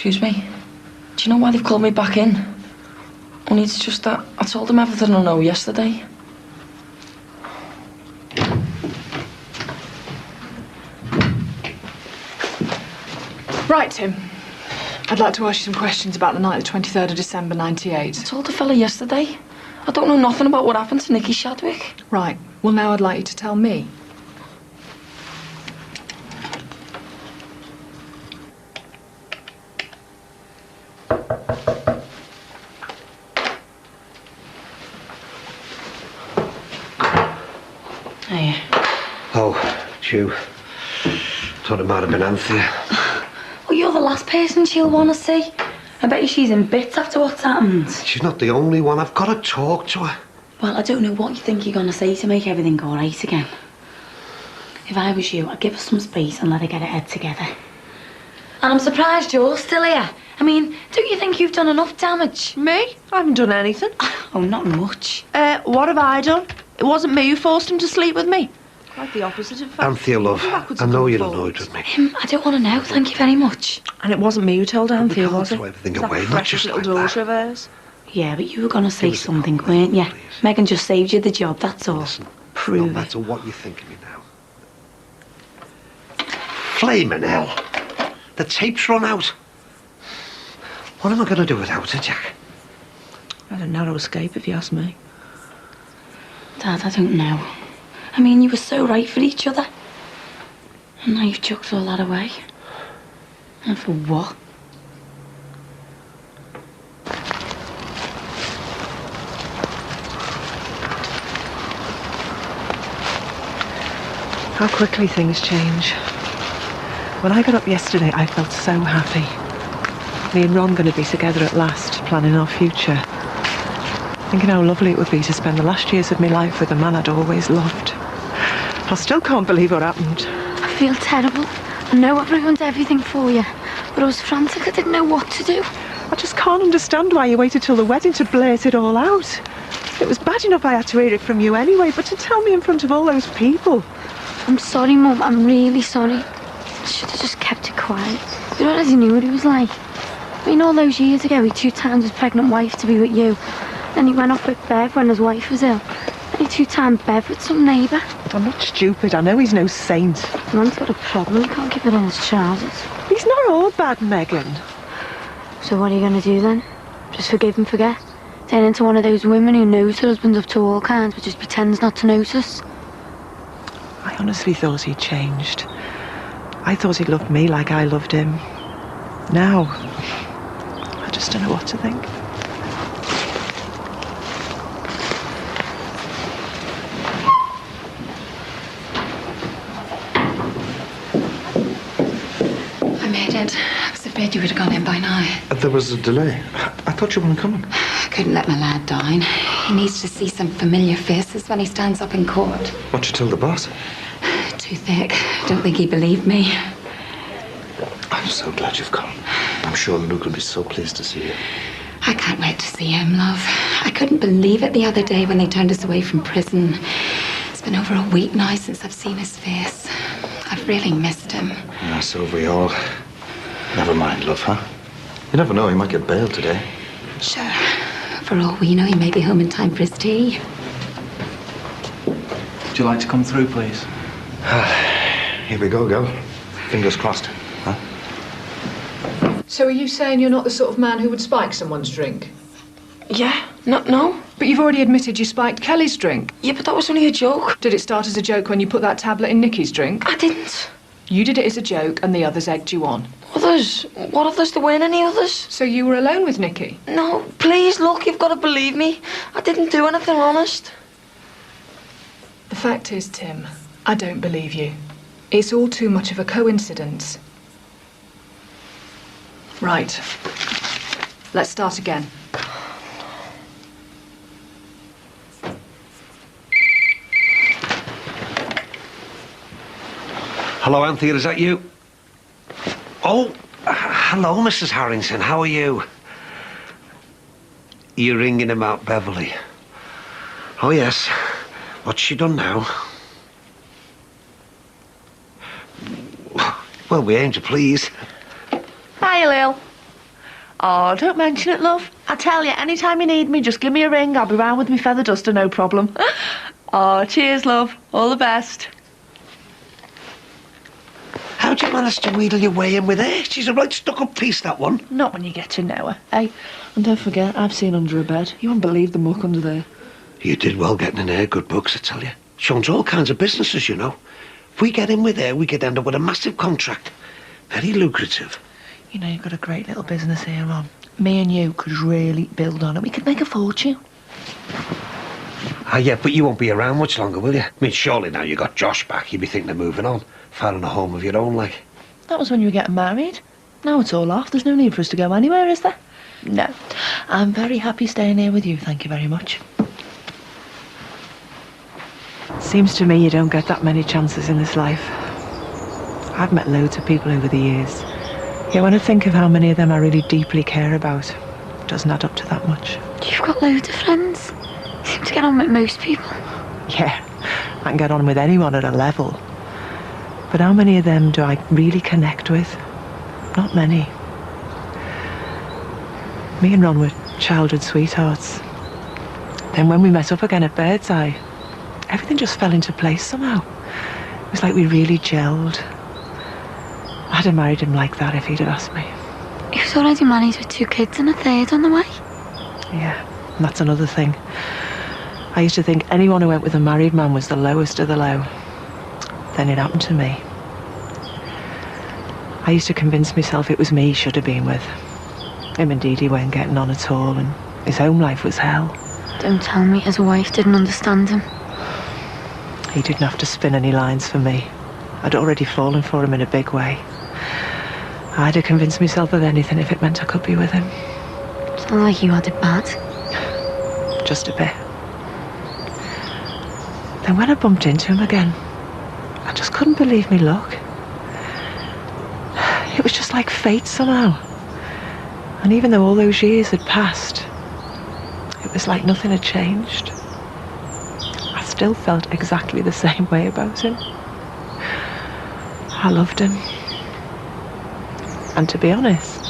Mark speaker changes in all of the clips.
Speaker 1: Excuse me. Do you know why they've called me back in? Only it's just that I told them everything I know yesterday.
Speaker 2: Right, Tim. I'd like to ask you some questions about the night of the 23rd of December, 98.
Speaker 1: I told the fella yesterday. I don't know nothing about what happened to Nicky Shadwick.
Speaker 2: Right. Well, now I'd like you to tell me.
Speaker 1: Hey.
Speaker 3: Oh, it's you. Thought it might have been Anthea.
Speaker 4: Well, you're the last person she'll want to see. I bet you she's in bits after what's happened.
Speaker 3: She's not the only one. I've got to talk to her.
Speaker 4: Well, I don't know what you think you're going to say to make everything go right again. If I was you, I'd give her some space and let her get her head together. And I'm surprised you're still here. I mean, don't you think you've done enough damage?
Speaker 5: Me? I haven't done anything.
Speaker 4: Oh, not much.
Speaker 5: What have I done? It wasn't me who forced him to sleep with me. Quite the opposite, in fact.
Speaker 3: Anthea, love, I know you're annoyed with me.
Speaker 4: I don't want to know, thank you very much.
Speaker 5: And it wasn't me who told Anthea, was it?
Speaker 3: Throw everything
Speaker 5: That
Speaker 3: away, not
Speaker 5: precious
Speaker 3: just
Speaker 5: little
Speaker 3: like
Speaker 5: daughter of
Speaker 3: that.
Speaker 5: hers.
Speaker 4: Yeah, but you were going to say
Speaker 3: Give us a
Speaker 4: something,
Speaker 3: call,
Speaker 4: weren't you?
Speaker 3: please.
Speaker 4: Megan just saved you the job, that's all.
Speaker 3: Listen, no
Speaker 4: Prove it.
Speaker 3: matter what you think of me now. Flaming hell. The tape's run out. What am I going to do without her, Jack?
Speaker 5: Had a narrow escape, if you ask me.
Speaker 4: Dad, I don't know. I mean, you were so right for each other. And now you've chucked all that away. And for what?
Speaker 5: How quickly things change. When I got up yesterday, I felt so happy. Me and Ron going to be together at last, planning our future. Thinking how lovely it would be to spend the last years of my life with a man I'd always loved. I still can't believe what happened.
Speaker 4: I feel terrible. I know I've ruined everything for you. But I was frantic. I didn't know what to do.
Speaker 5: I just can't understand why you waited till the wedding to blurt it all out. It was bad enough I had to hear it from you anyway, but to tell me in front of all those people.
Speaker 4: I'm sorry, Mum. I'm really sorry. I should have just kept it quiet. You already knew what he was like. I mean, all those years ago, he 2 times his pregnant wife to be with you. Then he went off with Bev when his wife was ill. And he 2-timed Bev with some neighbour.
Speaker 5: I'm not stupid. I know he's no saint.
Speaker 4: The man's got a problem. He can't keep it on his trousers.
Speaker 5: He's not all bad, Megan.
Speaker 4: So what are you going to do then? Just forgive and forget? Turn into one of those women who knows her husband's up to all kinds but just pretends not to notice?
Speaker 5: I honestly thought he'd changed. I thought he'd loved me like I loved him. Now, I just don't know what to think.
Speaker 6: I made it. I was afraid you would have gone in by now.
Speaker 3: There was a delay. I thought you weren't coming.
Speaker 6: I couldn't let my lad down. He needs to see some familiar faces when he stands up in court.
Speaker 3: What'd you tell the boss?
Speaker 6: Too thick. Don't think he believed me.
Speaker 3: I'm so glad you've come. I'm sure Luke will be so pleased to see you.
Speaker 6: I can't wait to see him, love. I couldn't believe it the other day when they turned us away from prison. It's been over a week now since I've seen his face. I've really missed him.
Speaker 7: Yeah, so have we all. Never mind, love, huh? You never know, he might get bailed today.
Speaker 6: Sure. For all we know, he may be home in time for his tea.
Speaker 8: Would you like to come through, please?
Speaker 7: Here we go, girl. Fingers crossed, huh?
Speaker 2: So are you saying you're not the sort of man who would spike someone's drink?
Speaker 1: Yeah? No?
Speaker 2: But you've already admitted you spiked Kelly's drink.
Speaker 1: Yeah, but that was only a joke.
Speaker 2: Did it start as a joke when you put that tablet in Nicky's drink?
Speaker 1: I didn't.
Speaker 2: You did it as a joke and the others egged you on.
Speaker 1: Others? What others? There weren't any others.
Speaker 2: So you were alone with Nicky?
Speaker 1: No, please, look, you've got to believe me. I didn't do anything, honest.
Speaker 2: The fact is, Tim, I don't believe you. It's all too much of a coincidence. Right. Let's start again.
Speaker 3: Hello, Anthea, is that you? Oh, hello, Mrs. Harrington. How are you? You're ringing about Beverly. Oh, yes. What's she done now? Well, we aim to please.
Speaker 4: Hi, Lil.
Speaker 5: Oh, don't mention it, love. I tell you, anytime you need me, just give me a ring. I'll be round with me feather duster, no problem. Oh, cheers, love. All the best.
Speaker 3: How'd you manage to wheedle your way in with her? She's a right stuck-up piece, that one.
Speaker 5: Not when you get to know her, eh? And don't forget, I've seen under a bed. You won't believe the muck under there.
Speaker 3: You did well getting in her good books, I tell you. She owns all kinds of businesses, you know. If we get in with her, we could end up with a massive contract. Very lucrative.
Speaker 5: You know, you've got a great little business here, Ron. Me and you could really build on it. We could make a fortune.
Speaker 3: Ah, yeah, but you won't be around much longer, will you? I mean, surely now you got Josh back, you'd be thinking of moving on. Finding a home of your own, like.
Speaker 5: That was when you were getting married. Now it's all off. There's no need for us to go anywhere, is there? No. I'm very happy staying here with you, thank you very much. Seems to me you don't get that many chances in this life. I've met loads of people over the years. Yet when I think of how many of them I really deeply care about, it doesn't add up to that much.
Speaker 4: You've got loads of friends. You seem to get on with most people.
Speaker 5: Yeah, I can get on with anyone at a level. But how many of them do I really connect with? Not many. Me and Ron were childhood sweethearts. Then when we met up again at Birdseye, everything just fell into place somehow. It was like we really gelled. I'd have married him like that if he'd have asked me.
Speaker 4: He was already married with 2 kids and a third on the way.
Speaker 5: Yeah, and that's another thing. I used to think anyone who went with a married man was the lowest of the low. Then it happened to me. I used to convince myself it was me he should have been with. Him indeed, he weren't getting on at all, and his home life was hell.
Speaker 4: Don't tell me his wife didn't understand him.
Speaker 5: He didn't have to spin any lines for me. I'd already fallen for him in a big way. I'd have convinced myself of anything if it meant I could be with him.
Speaker 4: It's not like you had it bad.
Speaker 5: Just a bit. Then when I bumped into him again, I just couldn't believe me luck. It was just like fate somehow. And even though all those years had passed, it was like nothing had changed. I still felt exactly the same way about him. I loved him. And to be honest,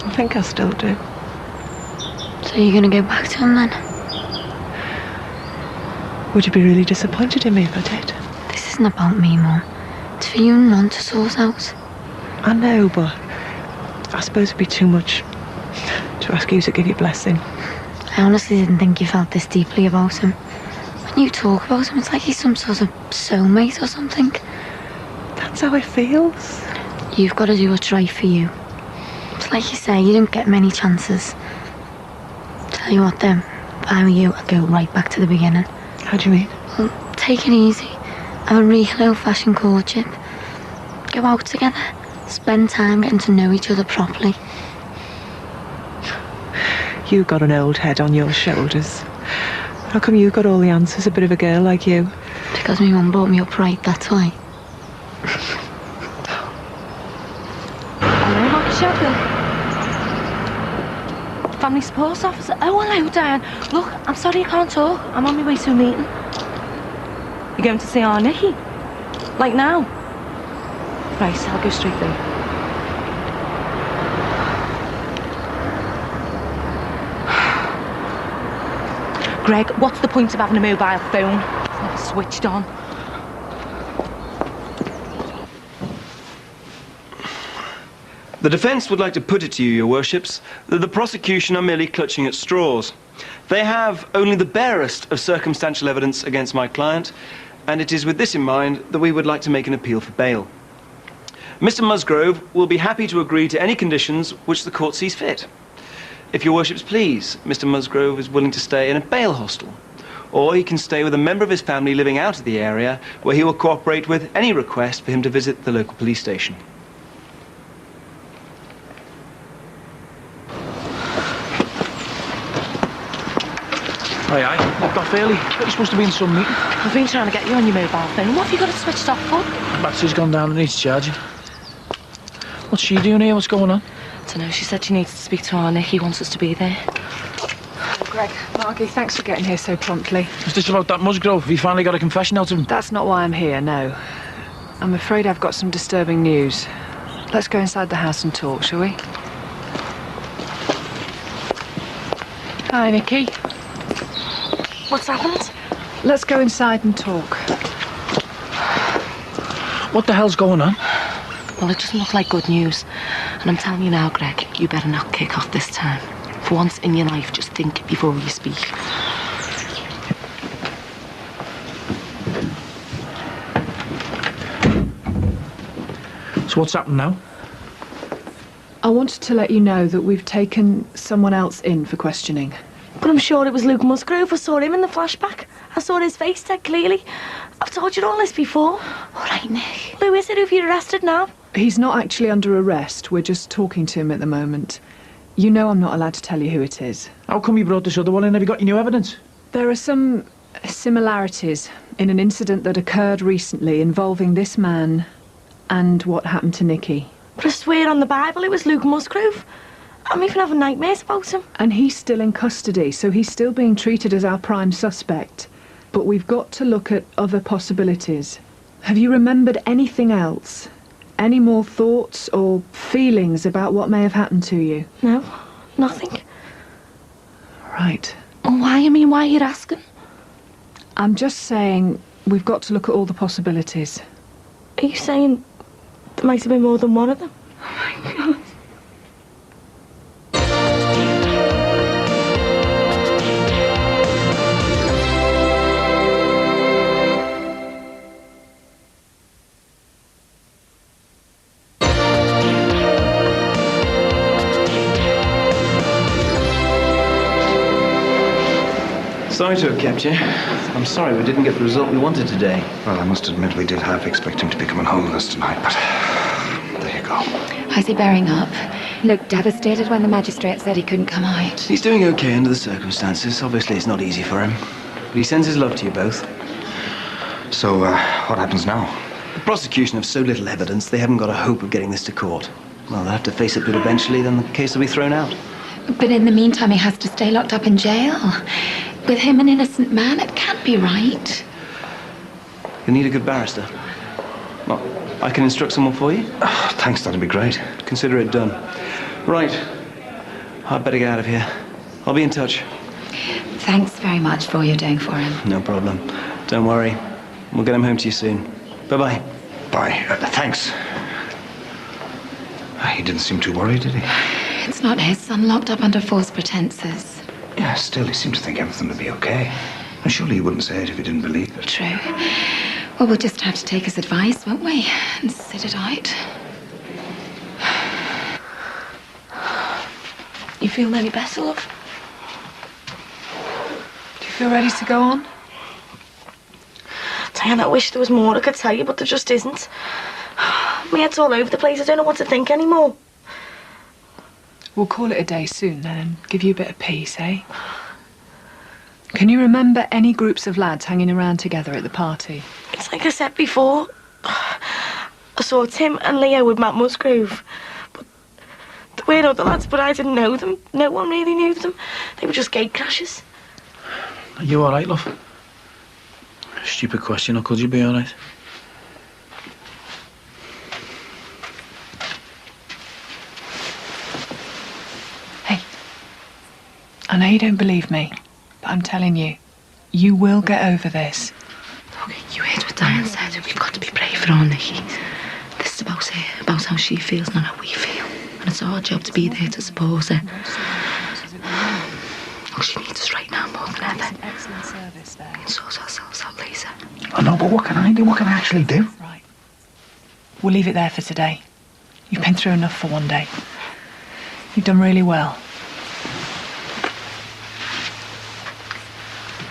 Speaker 5: I think I still do.
Speaker 4: So you're gonna go back to him then?
Speaker 5: Would you be really disappointed in me if I did?
Speaker 4: This isn't about me, Mum. It's for you and Ron to sort out.
Speaker 5: I know, but I suppose it'd be too much to ask you to give your blessing.
Speaker 4: I honestly didn't think you felt this deeply about him. When you talk about him, it's like he's some sort of soulmate or something.
Speaker 5: That's how it feels.
Speaker 4: You've got to do what's right for you. It's like you say, you didn't get many chances. Tell you what then, if I were you, I'd go right back to the beginning.
Speaker 5: How do you mean?
Speaker 4: Well, take it easy. Have a real old-fashioned courtship. Go out together. Spend time getting to know each other properly.
Speaker 5: You've got an old head on your shoulders. How come you got all the answers, a bit of a girl like you?
Speaker 4: Because my mum brought me up right, that's why.
Speaker 5: Hello, Mark Shepard. Family Support Officer. Oh, hello, Diane. Look, I'm sorry I can't talk. I'm on my way to a meeting. You're going to see our Nicky? Like now? Right, I'll go straight there. Greg, what's the point of having a mobile phone? It's never switched on.
Speaker 8: The defence would like to put it to you, your worships, that the prosecution are merely clutching at straws. They have only the barest of circumstantial evidence against my client, and it is with this in mind that we would like to make an appeal for bail. Mr. Musgrove will be happy to agree to any conditions which the court sees fit. If your worships please, Mr. Musgrove is willing to stay in a bail hostel, or he can stay with a member of his family living out of the area, where he will cooperate with any request for him to visit the local police station.
Speaker 9: Aye, locked off early. You're supposed to be in some meeting.
Speaker 5: I've been trying to get you on your mobile phone. What have you got it switched off for?
Speaker 9: Battery's gone down and needs charging. What's she doing here? What's going on?
Speaker 5: I don't know. She said she needs to speak to our Nick. He wants us to be there.
Speaker 2: Oh, Greg, Margie, thanks for getting here so promptly.
Speaker 9: Is this about that Musgrove? Have you finally got a confession out of him?
Speaker 2: That's not why I'm here, no. I'm afraid I've got some disturbing news. Let's go inside the house and talk, shall we?
Speaker 5: Hi, Nikki.
Speaker 4: What's happened?
Speaker 2: Let's go inside and talk.
Speaker 9: What the hell's going on?
Speaker 1: Well, it doesn't look like good news. And I'm telling you now, Greg, you better not kick off this time. For once in your life, just think before you speak.
Speaker 9: So what's happened now?
Speaker 2: I wanted to let you know that we've taken someone else in for questioning.
Speaker 4: But I'm sure it was Luke Musgrove. I saw him in the flashback. I saw his face dead clearly. I've told you all this before.
Speaker 6: All right, Nick.
Speaker 4: Who is it? Who've you arrested now?
Speaker 2: He's not actually under arrest. We're just talking to him at the moment. You know I'm not allowed to tell you who it is.
Speaker 9: How come you brought this other one in? Have you got any new evidence?
Speaker 2: There are some similarities in an incident that occurred recently involving this man and what happened to Nikki.
Speaker 4: But I swear on the Bible it was Luke Musgrove. I'm even having nightmares about him.
Speaker 2: And he's still in custody, so he's still being treated as our prime suspect. But we've got to look at other possibilities. Have you remembered anything else? Any more thoughts or feelings about what may have happened to you?
Speaker 4: No, nothing.
Speaker 2: Right.
Speaker 4: Well, why? I mean, why are you asking?
Speaker 2: I'm just saying we've got to look at all the possibilities.
Speaker 4: Are you saying there might have been more than one of them? Oh my God.
Speaker 8: Sorry to have kept you. I'm sorry we didn't get the result we wanted today.
Speaker 7: Well, I must admit we did half expect him to be coming home with us tonight, but there you go.
Speaker 6: How's he bearing up? Looked devastated when the magistrate said he couldn't come out.
Speaker 8: He's doing okay under the circumstances. Obviously, it's not easy for him. But he sends his love to you both.
Speaker 7: So, what happens now?
Speaker 8: The prosecution have so little evidence, they haven't got a hope of getting this to court. Well, they'll have to face it, but eventually, then the case will be thrown out.
Speaker 6: But in the meantime, he has to stay locked up in jail. With him an innocent man, it can't be right.
Speaker 8: You need a good barrister. Well, I can instruct someone for you.
Speaker 7: Oh, thanks, that'd be great.
Speaker 8: Consider it done. Right. I'd better get out of here. I'll be in touch.
Speaker 6: Thanks very much for all you're doing for him.
Speaker 8: No problem. Don't worry. We'll get him home to you soon. Bye-bye.
Speaker 7: Bye. Thanks. He didn't seem too worried, did he?
Speaker 6: It's not his son locked up under false pretenses.
Speaker 7: Yeah, still, he seemed to think everything would be okay. And surely he wouldn't say it if he didn't believe it.
Speaker 6: True. Well, we'll just have to take his advice, won't we? And sit it out.
Speaker 4: You feeling any better, love?
Speaker 2: Do you feel ready to go on?
Speaker 4: Diane, I wish there was more I could tell you, but there just isn't. My head's all over the place. I don't know what to think anymore.
Speaker 2: We'll call it a day soon then and give you a bit of peace, eh? Can you remember any groups of lads hanging around together at the party?
Speaker 4: It's like I said before. I saw Tim and Leo with Matt Musgrove. But there were other lads, but I didn't know them. No one really knew them. They were just gate crashers.
Speaker 9: Are you all right, love? Stupid question, or could you be all right?
Speaker 2: Hey, I know you don't believe me, but I'm telling you, you will get over this.
Speaker 1: Okay, you heard what Diane said. We've got to be brave for our Nikki. This is about her, about how she feels, not how we feel. And it's our job to be there to support her. Well, she needs us right now more than ever.
Speaker 2: Excellent service there.
Speaker 1: We can sort ourselves out later.
Speaker 9: I know, but what can I do? What can I actually do?
Speaker 2: Right. We'll leave it there for today. You've been through enough for one day. You've done really well.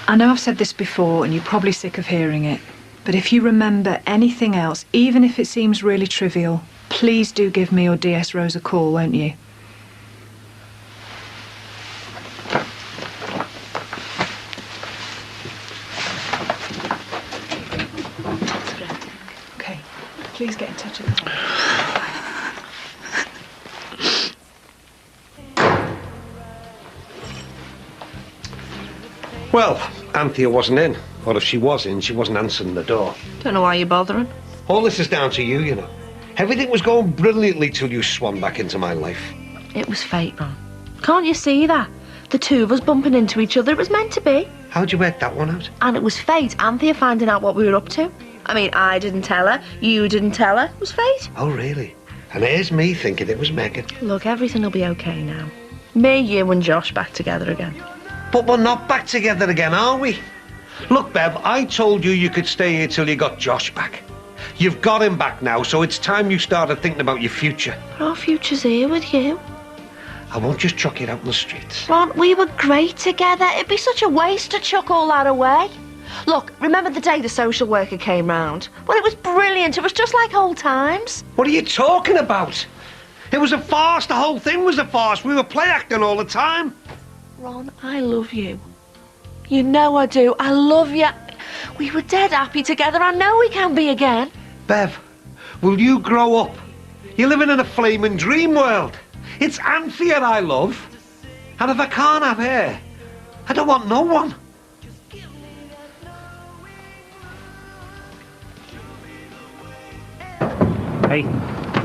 Speaker 2: I know I've said this before and you're probably sick of hearing it, but if you remember anything else, even if it seems really trivial, please do give me or DS Rose a call, won't you? Okay, please get in touch with me.
Speaker 3: Well, Anthea wasn't in. Or if she was in, she wasn't answering the door.
Speaker 1: Don't know why you're bothering.
Speaker 3: All this is down to you, you know. Everything was going brilliantly till you swam back into my life.
Speaker 1: It was fate, man. Can't you see that?
Speaker 10: The two of us bumping into each other, it was meant to be.
Speaker 3: How'd you work that one out?
Speaker 10: And it was fate, Anthea finding out what we were up to. I mean, I didn't tell her, you didn't tell her. It was fate.
Speaker 3: Oh, really? And here's me thinking it was Megan.
Speaker 10: Look, everything will be okay now. Me, you and Josh back together again.
Speaker 3: But we're not back together again, are we? Look, Bev, I told you could stay here till you got Josh back. You've got him back now, so it's time you started thinking about your future.
Speaker 10: But our future's here with you.
Speaker 3: I won't just chuck it out in the streets.
Speaker 10: Ron, we were great together. It'd be such a waste to chuck all that away. Look, remember the day the social worker came round? Well, it was brilliant. It was just like old times.
Speaker 3: What are you talking about? It was a farce. The whole thing was a farce. We were play acting all the time.
Speaker 10: Ron, I love you. You know I do. I love you. We were dead happy together. I know we can be again.
Speaker 3: Bev, will you grow up? You're living in a flaming dream world. It's Anthea I love. And if I can't have her, I don't want no one.
Speaker 9: Hey,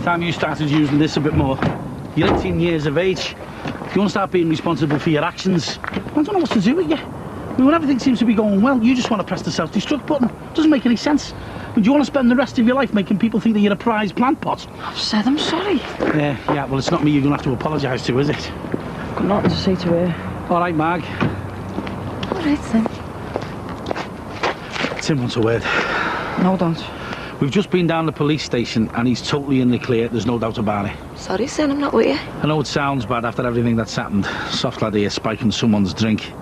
Speaker 9: time you started using this a bit more. You're 18 years of age. You want to start being responsible for your actions. I don't know what to do with you. I mean, when everything seems to be going well, you just want to press the self-destruct button. Doesn't make any sense. Would you want to spend the rest of your life making people think that you're a prize plant pot?
Speaker 10: I've said I'm sorry.
Speaker 9: Yeah, well, it's not me you're going to have to apologise to, is it?
Speaker 2: Got nothing to say to her.
Speaker 9: All right, Marg.
Speaker 10: All right, then.
Speaker 9: Tim wants a word.
Speaker 2: No, don't.
Speaker 9: We've just been down the police station and he's totally in the clear, there's no doubt about it.
Speaker 10: Sorry, son, I'm not with you.
Speaker 9: I know it sounds bad after everything that's happened. Soft lad here spiking someone's drink.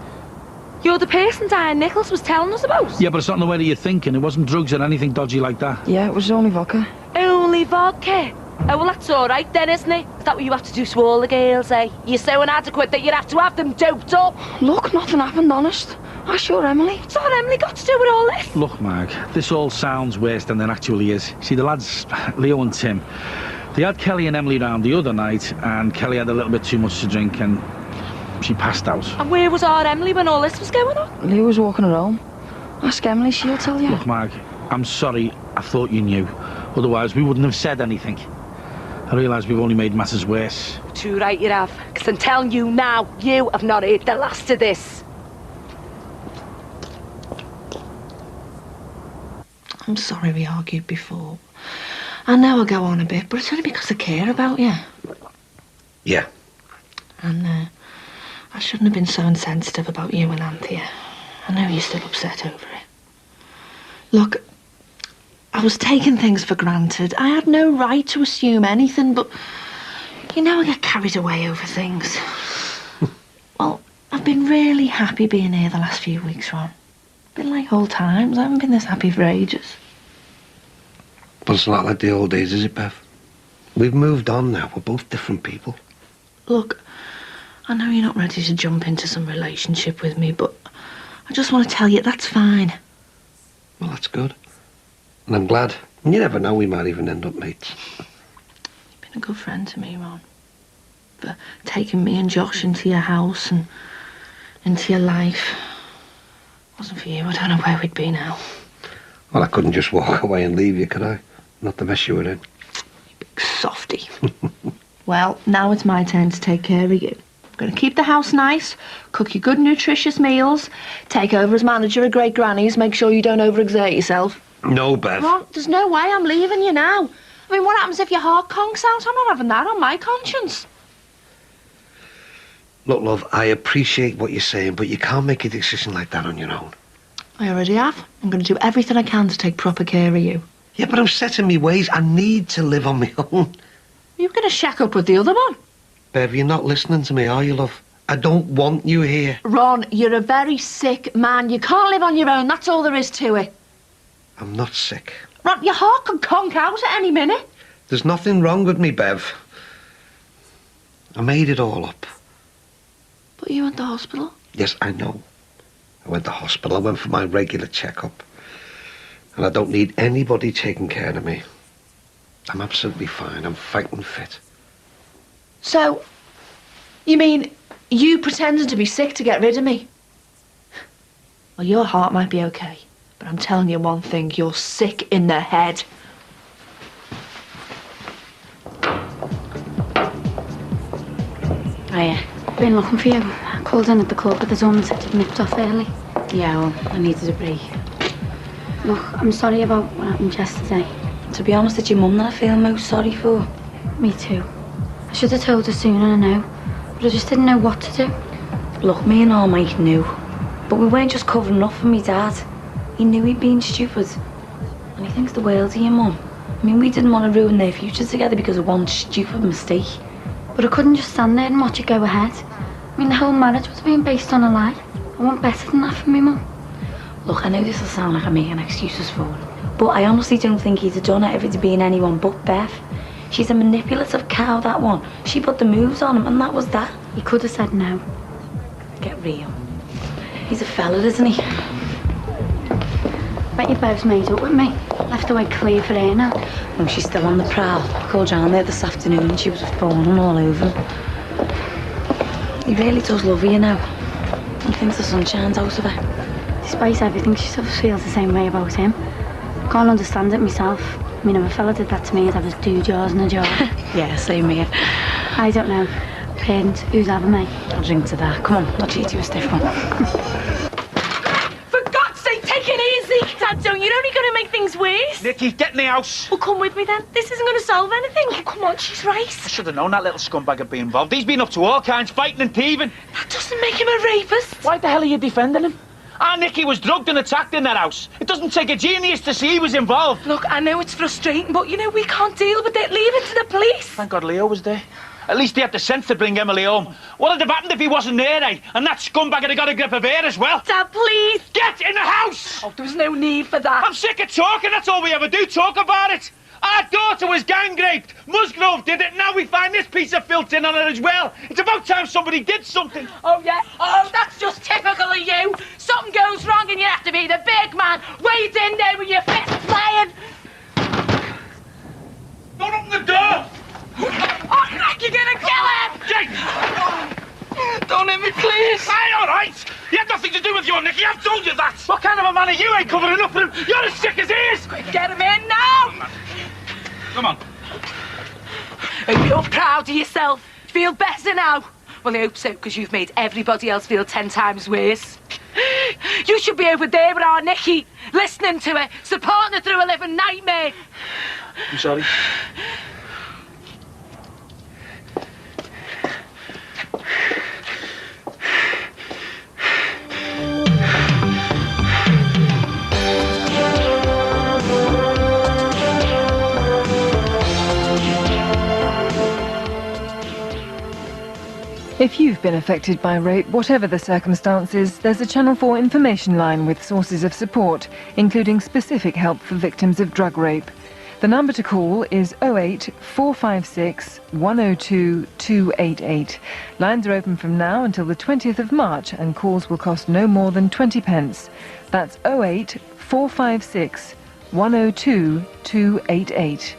Speaker 10: You're the person Diane Nichols was telling us about?
Speaker 9: Yeah, but it's not in the way that you're thinking. It wasn't drugs or anything dodgy like that.
Speaker 2: Yeah, it was only vodka.
Speaker 10: Only vodka? Oh, well, that's all right then, isn't it? Is that what you have to do to all the girls, eh? You're so inadequate that you'd have to have them doped up.
Speaker 2: Look, nothing happened, honest. Ask your Emily.
Speaker 10: What's all Emily got to do with all this?
Speaker 9: Look, Marg, this all sounds worse than it actually is. See, the lads, Leo and Tim, they had Kelly and Emily round the other night, and Kelly had a little bit too much to drink, and she passed out.
Speaker 10: And where was our Emily when all this was going on?
Speaker 2: Leo was walking her home. Ask Emily, she'll tell you.
Speaker 9: Look, Marg, I'm sorry. I thought you knew. Otherwise, we wouldn't have said anything. I realise we've only made matters worse.
Speaker 10: Too right you have. Because I'm telling you now, you have not heard the last of this. I'm sorry we argued before. I know I go on a bit, but it's only because I care about you.
Speaker 3: Yeah.
Speaker 10: And I shouldn't have been so insensitive about you and Anthea. I know you're still upset over it. Look, I was taking things for granted. I had no right to assume anything, but you know I get carried away over things. Well, I've been really happy being here the last few weeks, Ron. Been like old times. I haven't been this happy for ages.
Speaker 3: But it's not like the old days, is it, Bev? We've moved on now. We're both different people.
Speaker 10: Look, I know you're not ready to jump into some relationship with me, but I just want to tell you that's fine.
Speaker 3: Well, that's good. And I'm glad. You never know, we might even end up mates.
Speaker 10: You've been a good friend to me, Ron. For taking me and Josh into your house and into your life. Wasn't for you, I don't know where we'd be now.
Speaker 3: Well, I couldn't just walk away and leave you, could I? Not the mess you were in.
Speaker 10: You big softy. Well, now it's my turn to take care of you. I'm going to keep the house nice, cook you good, nutritious meals, take over as manager of Great Granny's, make sure you don't overexert yourself.
Speaker 3: No, Bev.
Speaker 10: Ron, there's no way I'm leaving you now. I mean, what happens if your heart conks out? I'm not having that on my conscience.
Speaker 3: Look, love, I appreciate what you're saying, but you can't make a decision like that on your own.
Speaker 10: I already have. I'm going to do everything I can to take proper care of you.
Speaker 3: Yeah, but I'm set in my ways. I need to live on my own.
Speaker 10: You're going to shack up with the other one.
Speaker 3: Bev, you're not listening to me, are you, love? I don't want you here.
Speaker 10: Ron, you're a very sick man. You can't live on your own. That's all there is to it.
Speaker 3: I'm not sick.
Speaker 10: Ron, your heart could conk out at any minute.
Speaker 3: There's nothing wrong with me, Bev. I made it all up.
Speaker 10: But you went to hospital?
Speaker 3: Yes, I know. I went to hospital. I went for my regular checkup. And I don't need anybody taking care of me. I'm absolutely fine. I'm fighting fit.
Speaker 10: So, you mean you pretended to be sick to get rid of me? Well, your heart might be okay, but I'm telling you one thing, you're sick in the head.
Speaker 4: Hiya. Been looking for you. Called in at the club, but the doorman said he'd nipped off early.
Speaker 6: Yeah, well, I needed a break.
Speaker 4: Look, I'm sorry about what happened yesterday.
Speaker 6: To be honest, it's your mum that I feel most sorry for.
Speaker 4: Me too. I should have told her sooner, I know. But I just didn't know what to do.
Speaker 6: Look, me and our mate knew. But we weren't just covering up for me dad. He knew he'd been stupid. And he thinks the world of your mum. I mean, we didn't want to ruin their future together because of one stupid mistake.
Speaker 4: But I couldn't just stand there and watch it go ahead. I mean, the whole marriage was being based on a lie. I want better than that for me, Mum.
Speaker 6: Look, I know this will sound like I'm making excuses for him, but I honestly don't think he'd have done it if it had been anyone but Bev. She's a manipulative cow, that one. She put the moves on him, and that was that.
Speaker 4: He could have said no.
Speaker 6: Get real. He's a fella, isn't he?
Speaker 4: Bet your Bev's made up with me. Left the way clear for her now.
Speaker 6: No, she's still on the prowl. I called Jan there this afternoon and she was fawning all over him. He really does love you now. He thinks the sun shines out of her.
Speaker 4: Despite everything, she still feels the same way about him. Can't understand it myself. I mean, if a fella did that to me, I'd have his two jaws in a jar.
Speaker 6: Yeah, same here.
Speaker 4: I don't know. Parents, who's having me?
Speaker 6: I'll drink to that. Come on, I'll treat you a stiff one.
Speaker 11: For God's sake, take it easy! Dad, don't. You're only going to make things worse.
Speaker 12: Nikki, get in the house.
Speaker 11: Well, come with me then. This isn't going to solve anything. Oh, come on, she's right.
Speaker 12: I should have known that little scumbag would be involved. He's been up to all kinds, fighting and thieving.
Speaker 11: That doesn't make him a rapist.
Speaker 12: Why the hell are you defending him? Our Nicky was drugged and attacked in that house. It doesn't take a genius to see he was involved.
Speaker 11: Look, I know it's frustrating, but, you know, we can't deal with it. Leave it to the police.
Speaker 12: Thank God Leo was there. At least he had the sense to bring Emily home. What would have happened if he wasn't there, eh? And that scumbag would have got a grip of her as well.
Speaker 11: Dad, please.
Speaker 12: Get in the house!
Speaker 11: Oh, there was no need for that.
Speaker 12: I'm sick of talking. That's all we ever do, talk about it. Our daughter was gang raped. Musgrove did it. Now we find this piece of filth in on her as well. It's about time somebody did something.
Speaker 11: Oh, yeah? Oh, that's just typical of you. Something goes wrong and you have to be the big man. Wade in there with your fists flying.
Speaker 12: Don't open the door!
Speaker 11: Oh, Nick, you're gonna kill him!
Speaker 12: Jake!
Speaker 11: Don't hit me, please.
Speaker 12: Aye, all right. He had nothing to do with you, Nicky. I've told you that. What kind of a man are you? Ain't covering up for him. You're as sick as he is.
Speaker 11: Quick, get him in now.
Speaker 12: Come on.
Speaker 11: Are you proud of yourself? Feel better now? Well, I hope so, because you've made everybody else feel 10 times worse. You should be over there with our Nicky, listening to her, supporting her through a living nightmare.
Speaker 12: I'm sorry.
Speaker 2: If you've been affected by rape, whatever the circumstances, there's a Channel 4 information line with sources of support, including specific help for victims of drug rape. The number to call is 08 456 102 288. Lines are open from now until the 20th of March and calls will cost no more than 20 pence. That's 08 456 102 288.